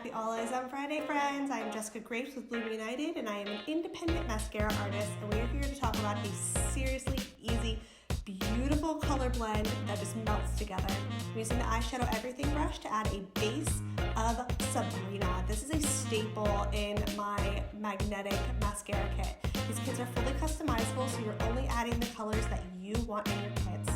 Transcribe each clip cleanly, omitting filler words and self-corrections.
Happy All Eyes on Friday, friends. I am Jessica Graves with Bloom United, and I am an independent mascara artist, and we are here to talk about a seriously easy, beautiful color blend that just melts together. I'm using the eyeshadow everything brush to add a base of Sabrina. This is a staple in my magnetic mascara kit. These kits are fully customizable, so you're only adding the colors that you want in your kits.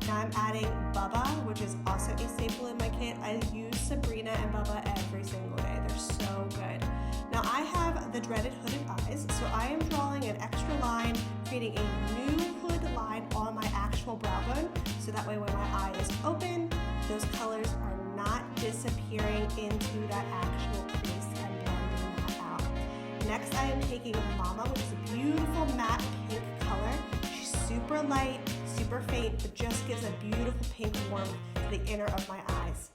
Now I'm adding Bubba, which is also a staple in my kit. I use Sabrina and Bubba every single day. They're so good. Now I have the dreaded hooded eyes, so I am drawing an extra line, creating a new hood line on my actual brow bone, so that way when my eye is open, those colors are not disappearing into that actual crease and blending that out. Next I am taking Mama, which is a beautiful matte pink color. She's super light, super faint, but just gives a beautiful pink warmth to the inner of my eyes.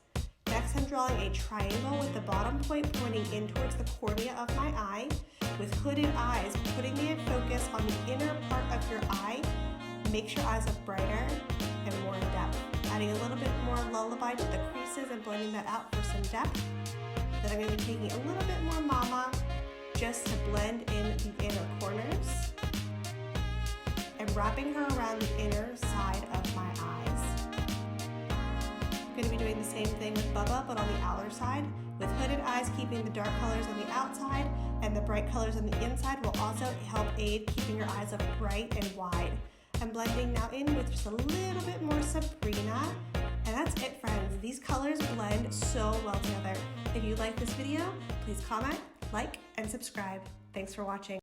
Next, I'm drawing a triangle with the bottom point pointing in towards the cornea of my eye. With hooded eyes, putting the focus on the inner part of your eye makes your eyes look brighter and more in depth. Adding a little bit more Lullaby to the creases and blending that out for some depth. Then I'm going to be taking a little bit more Mama just to blend in the inner corners, and wrapping her around the inner side of my eyes. I'm going to be doing the same thing with Bubba, but on the outer side. With hooded eyes, keeping the dark colors on the outside, and the bright colors on the inside will also help aid keeping your eyes up bright and wide. I'm blending now in with just a little bit more Sabrina, and that's it, friends. These colors blend so well together. If you like this video, please comment, like, and subscribe. Thanks for watching.